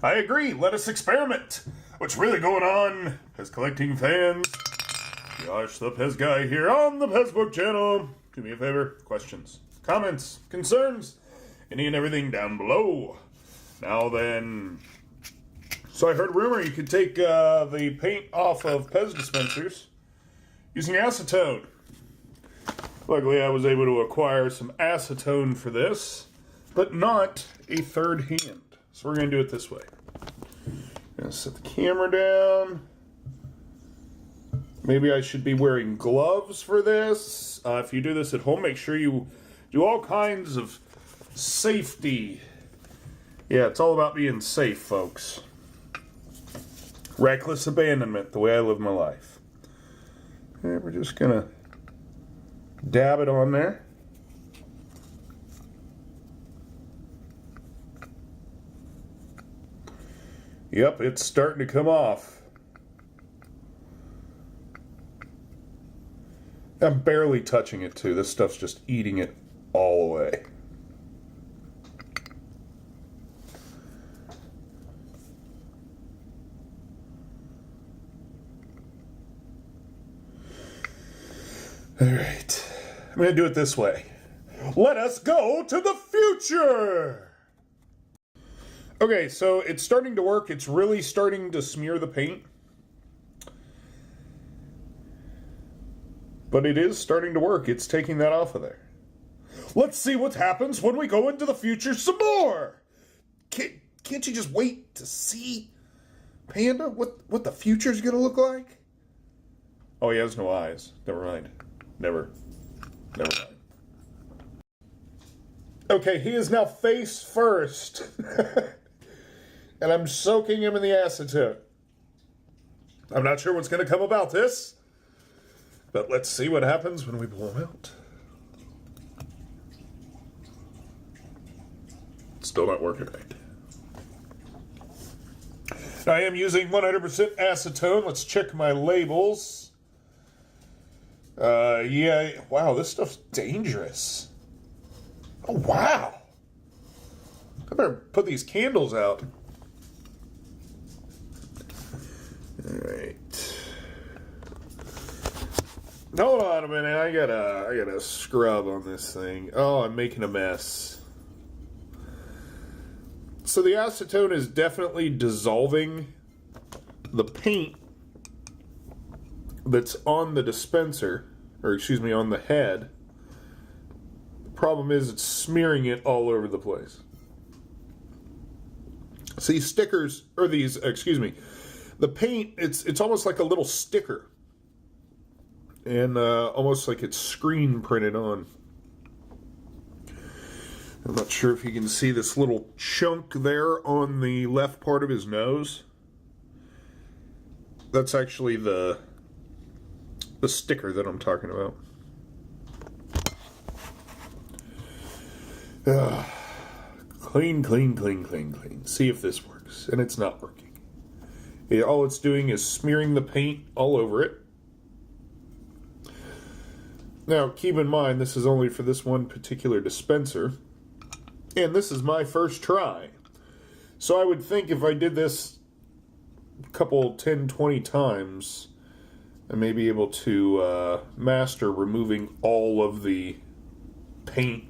I agree, let us experiment. What's really going on, PEZ collecting fans? Josh the PEZ guy here on the PEZ Book channel. Do me a favor, questions, comments, concerns, any and everything down below. Now then, so I heard a rumor you could take the paint off of PEZ dispensers using acetone. Luckily I was able to acquire some acetone for this, but not a third hand. So we're going to do it this way. I'm going to set the camera down. Maybe I should be wearing gloves for this. If you do this at home, make sure you do all kinds of safety. Yeah, it's all about being safe, folks. Reckless abandonment, the way I live my life. Okay, we're just going to dab it on there. Yep, it's starting to come off. I'm barely touching it too. This stuff's just eating it all away. All right, I'm going to do it this way. Let us go to the future! Okay, so it's starting to work. It's really starting to smear the paint. But it is starting to work. It's taking that off of there. Let's see what happens when we go into the future some more! Can't you just wait to see, Panda, what the future's going to look like? Oh, he has no eyes. Never mind. Never mind. Okay, he is now face first. And I'm soaking him in the acetone. I'm not sure what's going to come about this, but let's see what happens when we blow him out. Still not working right. I am using 100% acetone. Let's check my labels. Yeah, wow, this stuff's dangerous. Oh, wow. I better put these candles out. All right. Hold on a minute. I gotta scrub on this thing. Oh, I'm making a mess. So the acetone is definitely dissolving the paint that's on the dispenser, or excuse me, on the head. The problem is it's smearing it all over the place. See, stickers, or these, excuse me, the paint, it's almost like a little sticker. And almost like it's screen printed on. I'm not sure if you can see this little chunk there on the left part of his nose. That's actually the sticker that I'm talking about. Clean. See if this works. And it's not working. All it's doing is smearing the paint all over it. Now, keep in mind, this is only for this one particular dispenser. And this is my first try. So I would think if I did this a couple, 10, 20 times, I may be able to master removing all of the paint.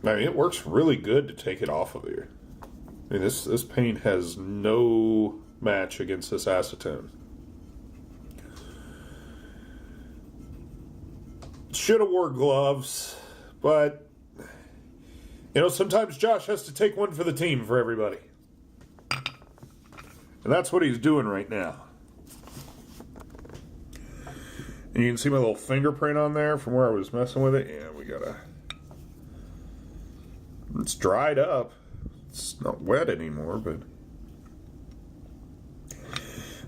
I mean, it works really good to take it off of here. I mean, this paint has no match against this acetone. Should have wore gloves, but, you know, sometimes Josh has to take one for the team for everybody. And that's what he's doing right now. And you can see my little fingerprint on there from where I was messing with it. Yeah, we gotta... It's dried up. It's not wet anymore, but...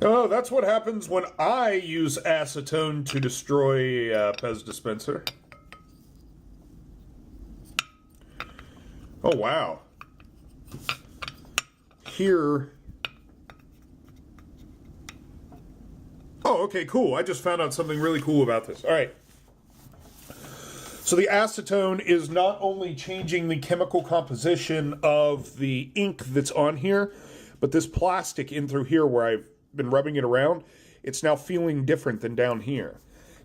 Oh, that's what happens when I use acetone to destroy a PEZ dispenser. Oh, wow. Here... Oh, okay, cool. I just found out something really cool about this. All right. So the acetone is not only changing the chemical composition of the ink that's on here, but this plastic in through here where I've been rubbing it around, it's now feeling different than down here.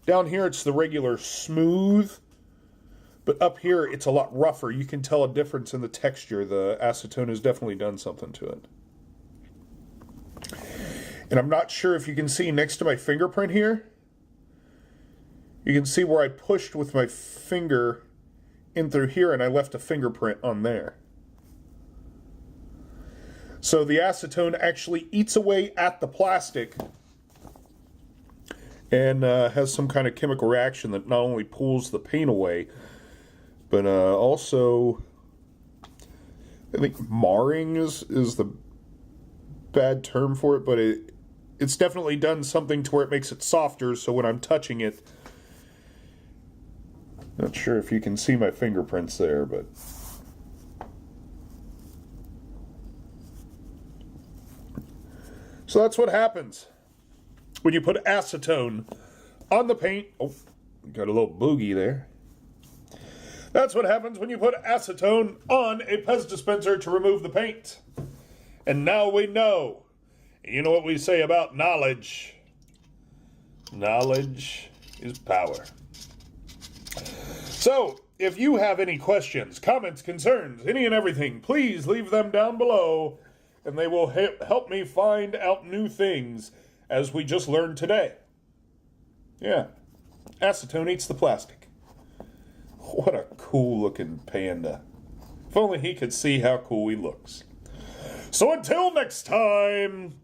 Down here it's the regular smooth, but up here it's a lot rougher. You can tell a difference in the texture. The acetone has definitely done something to it. And I'm not sure if you can see next to my fingerprint here, you can see where I pushed with my finger in through here and I left a fingerprint on there. So the acetone actually eats away at the plastic and has some kind of chemical reaction that not only pulls the paint away, but also, I think marring is the bad term for it, but it's definitely done something to where it makes it softer, so when I'm touching it, not sure if you can see my fingerprints there, but so that's what happens when you put acetone on the paint. Oh, got a little boogie there. That's what happens when you put acetone on a PEZ dispenser to remove the paint. And now we know. You know what we say about knowledge? Knowledge is power. So, if you have any questions, comments, concerns, any and everything, please leave them down below, and they will help me find out new things, as we just learned today. Yeah, acetone eats the plastic. What a cool-looking panda. If only he could see how cool he looks. So until next time...